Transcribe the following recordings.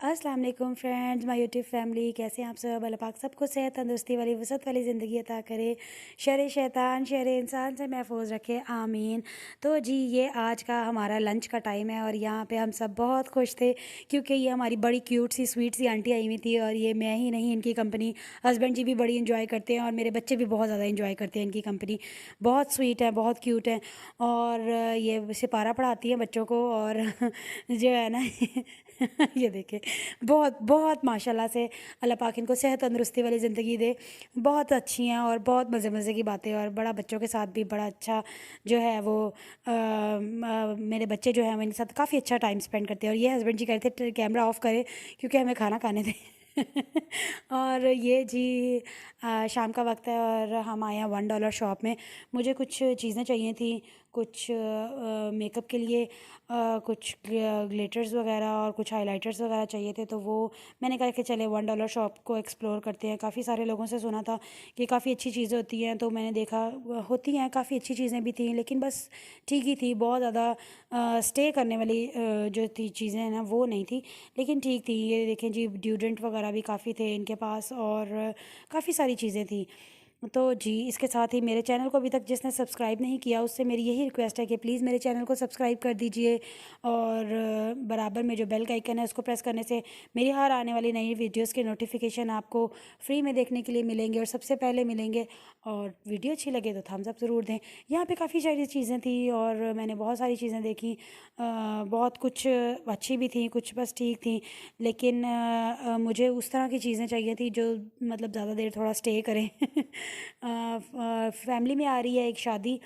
अस्सलाम वालेकुम friends, my YouTube family. कैसे हैं आप सब? अल्लाह पाक सबको सेहत तंदुरुस्ती वाली वसत वाली ज़िंदगी अता करे, शर शैतान शर इंसान से महफूज रखे, आमीन। तो जी ये आज का हमारा लंच का टाइम है और यहाँ पे हम सब बहुत खुश थे क्योंकि ये हमारी बड़ी क्यूट सी स्वीट सी आंटी आई हुई थी। और ये मैं ही नहीं, इनकी कंपनी हस्बैंड जी भी बड़ी इंजॉय करते हैं और मेरे बच्चे भी बहुत ज़्यादा इंजॉय करते हैं इनकी कंपनी। बहुत स्वीट है, बहुत क्यूट है। और ये सिपारा पढ़ाती है बच्चों को और जो है ना ये देखें, बहुत बहुत माशाल्लाह से अल्लाह पाक इनको सेहत तंदुरुस्ती वाली ज़िंदगी दे। बहुत अच्छी हैं और बहुत मज़े मज़े की बातें, और बड़ा बच्चों के साथ भी बड़ा अच्छा जो है वो मेरे बच्चे जो हैं वो इनके साथ काफ़ी अच्छा टाइम स्पेंड करते हैं। और ये हस्बैंड जी कहते थे कैमरा ऑफ़ करें क्योंकि हमें खाना खाने दें। और ये जी शाम का वक्त है और हम आए हैं $1 शॉप में। मुझे कुछ चीज़ें चाहिए थी, कुछ मेकअप के लिए, कुछ ग्लिटर्स वगैरह और कुछ हाइलाइटर्स वगैरह चाहिए थे। तो वो मैंने कहा कि चले $1 शॉप को एक्सप्लोर करते हैं। काफ़ी सारे लोगों से सुना था कि काफ़ी अच्छी चीज़ें होती हैं, तो मैंने देखा होती हैं, काफ़ी अच्छी चीज़ें भी थी, लेकिन बस ठीक ही थी। बहुत ज़्यादा स्टे करने वाली जो थी चीज़ें हैं ना वो नहीं थी, लेकिन ठीक थी। ये देखें जी, ड्यूडेंट वगैरह भी काफ़ी थे इनके पास और काफ़ी सारी चीज़ें थी। तो जी इसके साथ ही मेरे चैनल को अभी तक जिसने सब्सक्राइब नहीं किया उससे मेरी यही रिक्वेस्ट है कि प्लीज़ मेरे चैनल को सब्सक्राइब कर दीजिए। और बराबर में जो बेल का आइकन है उसको प्रेस करने से मेरी हर आने वाली नई वीडियोस के नोटिफिकेशन आपको फ्री में देखने के लिए मिलेंगे और सबसे पहले मिलेंगे। और वीडियो अच्छी लगे तो थम्स अप ज़रूर दें। यहाँ पे काफ़ी सारी चीज़ें थी और मैंने बहुत सारी चीज़ें देखी। बहुत कुछ अच्छी भी थी, कुछ बस ठीक थी, लेकिन मुझे उस तरह की चीज़ें चाहिए थी जो मतलब ज़्यादा देर थोड़ा स्टे करें। फैमिली में आ रही है एक शादी,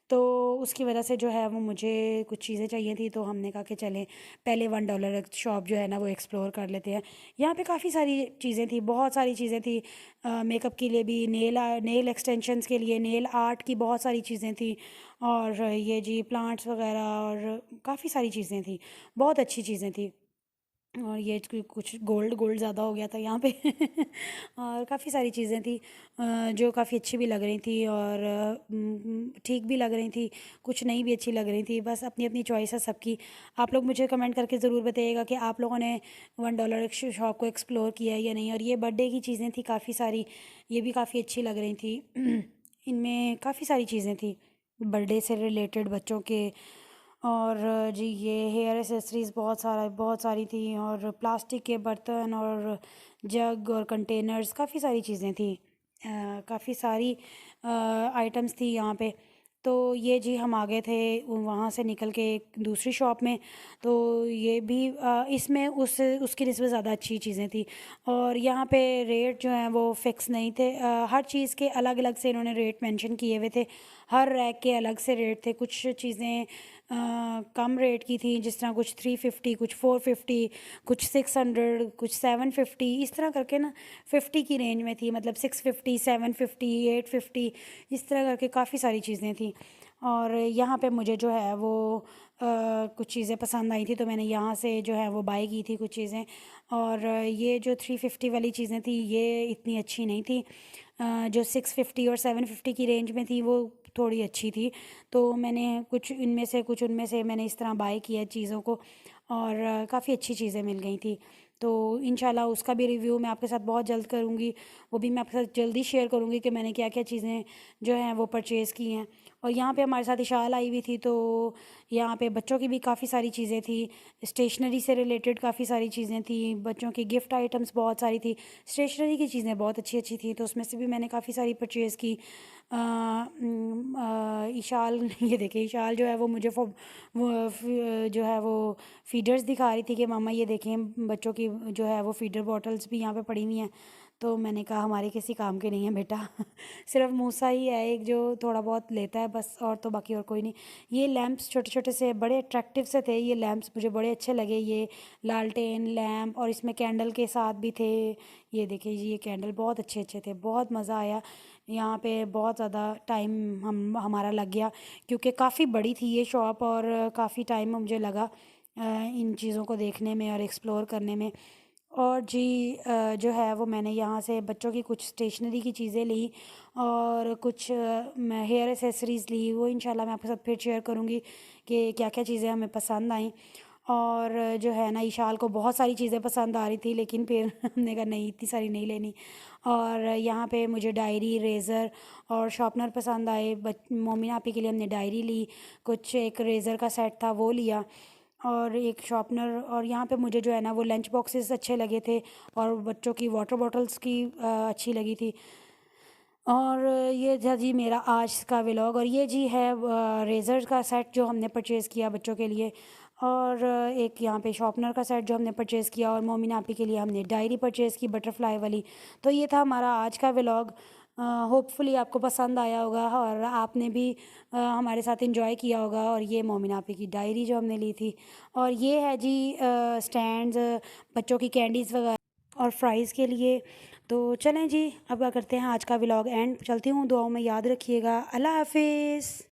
तो उसकी वजह से जो है वो मुझे कुछ चीज़ें चाहिए थी। तो हमने कहा कि चलें पहले $1 शॉप जो है ना वो एक्सप्लोर कर लेते हैं। यहाँ पे काफ़ी सारी चीज़ें थी, बहुत सारी चीज़ें थी। मेकअप के लिए भी, नेल एक्सटेंशंस के लिए, नेल आर्ट की बहुत सारी चीज़ें थी। और ये जी प्लांट्स वगैरह और काफ़ी सारी चीज़ें थी, बहुत अच्छी चीज़ें थी। और ये कुछ गोल्ड गोल्ड ज़्यादा हो गया था यहाँ पे। और काफ़ी सारी चीज़ें थी जो काफ़ी अच्छी भी लग रही थी और ठीक भी लग रही थी, कुछ नहीं भी अच्छी लग रही थी। बस अपनी अपनी चॉइस है सबकी। आप लोग मुझे कमेंट करके ज़रूर बताइएगा कि आप लोगों ने $1 शॉप को एक्सप्लोर किया है या नहीं। और ये बर्थडे की चीज़ें थी काफ़ी सारी, ये भी काफ़ी अच्छी लग रही थी। इनमें काफ़ी सारी चीज़ें थी बर्थडे से रिलेटेड बच्चों के। और जी ये हेयर एसेसरीज़ बहुत सारी थी और प्लास्टिक के बर्तन और जग और कंटेनर्स, काफ़ी सारी चीज़ें थी। काफ़ी सारी आइटम्स थी यहाँ पे। तो ये जी हम आ गए थे वहाँ से निकल के एक दूसरी शॉप में। तो ये भी इसमें उसकी निस्बत ज़्यादा अच्छी चीज़ें थी। और यहाँ पे रेट जो हैं वो फ़िक्स नहीं थे। हर चीज़ के अलग अलग से इन्होंने रेट मेंशन किए हुए थे, हर रैक के अलग से रेट थे। कुछ चीज़ें कम रेट की थी, जिस तरह कुछ 350, कुछ 450, कुछ 600, कुछ 750, इस तरह करके ना 50 की रेंज में थी। मतलब 650, 750, 850, इस तरह करके काफ़ी सारी चीज़ें थी। और यहाँ पे मुझे जो है वो कुछ चीज़ें पसंद आई थी, तो मैंने यहाँ से जो है वो बाय की थी कुछ चीज़ें। और ये जो 350 वाली चीज़ें थी ये इतनी अच्छी नहीं थी। जो 650 और 750 की रेंज में थी वो थोड़ी अच्छी थी। तो मैंने कुछ इनमें से कुछ उनमें से मैंने इस तरह बाय किया चीज़ों को और काफ़ी अच्छी चीज़ें मिल गई थी। तो इंशाल्लाह उसका भी रिव्यू मैं आपके साथ बहुत जल्द करूँगी, वो भी मैं आपके साथ जल्दी शेयर करूँगी कि मैंने क्या क्या चीज़ें जो हैं वो परचेज़ की हैं। और यहाँ पे हमारे साथ इशाल आई हुई थी, तो यहाँ पे बच्चों की भी काफ़ी सारी चीज़ें थी, स्टेशनरी से रिलेटेड काफ़ी सारी चीज़ें थी, बच्चों की गिफ्ट आइटम्स बहुत सारी थी। स्टेशनरी की चीज़ें बहुत अच्छी अच्छी थी, तो उसमें से भी मैंने काफ़ी सारी परचेज़ की। इशाल ये देखिए, इशाल जो है वो मुझे जो है वो फीडर्स दिखा रही थी कि मामा ये देखें बच्चों की जो है वो फीडर बॉटल्स भी यहाँ पे पड़ी हुई हैं। तो मैंने कहा हमारे किसी काम के नहीं है बेटा। सिर्फ मूसा ही है एक जो थोड़ा बहुत लेता है बस, और तो बाकी और कोई नहीं। ये लैंप्स छोटे छोटे से बड़े अट्रैक्टिव से थे, ये लैंप्स मुझे बड़े अच्छे लगे। ये लालटेन लैंप और इसमें कैंडल के साथ भी थे। ये देखिए जी, ये कैंडल बहुत अच्छे अच्छे थे, बहुत मज़ा आया। यहाँ पे बहुत ज़्यादा टाइम हमारा लग गया क्योंकि काफ़ी बड़ी थी ये शॉप और काफ़ी टाइम मुझे लगा इन चीज़ों को देखने में और एक्सप्लोर करने में। और जी जो है वो मैंने यहाँ से बच्चों की कुछ स्टेशनरी की चीज़ें ली और कुछ मैं हेयर एसेसरीज़ ली। वो इंशाल्लाह मैं आपके साथ फिर शेयर करूँगी कि क्या क्या चीज़ें हमें पसंद आई। और जो है ना ईशाल को बहुत सारी चीज़ें पसंद आ रही थी, लेकिन फिर हमने कहा नहीं इतनी सारी नहीं लेनी। और यहाँ पे मुझे डायरी, रेज़र और शार्पनर पसंद आए। मोमिन आपी के लिए हमने डायरी ली, कुछ एक रेज़र का सेट था वो लिया, और एक शार्पनर। और यहाँ पे मुझे जो है ना वो लंच बॉक्सेस अच्छे लगे थे, और बच्चों की वाटर बॉटल्स की अच्छी लगी थी। और ये था जी मेरा आज का व्लॉग। और ये जी है रेज़र का सेट जो हमने परचेज़ किया बच्चों के लिए, और एक यहाँ पे शॉर्पनर का सेट जो हमने परचेज़ किया, और मोमिन आपी के लिए हमने डायरी परचेज़ की बटरफ्लाई वाली। तो ये था हमारा आज का व्लॉग। होपफुली आपको पसंद आया होगा और आपने भी हमारे साथ एंजॉय किया होगा। और ये मोमिन आपी की डायरी जो हमने ली थी, और ये है जी स्टैंड्स बच्चों की कैंडीज़ वगैरह और फ्राइज़ के लिए। तो चलें जी, अब क्या करते हैं आज का व्लॉग एंड। चलती हूँ, दुआओं में याद रखिएगा। अल्लाह हाफिज़।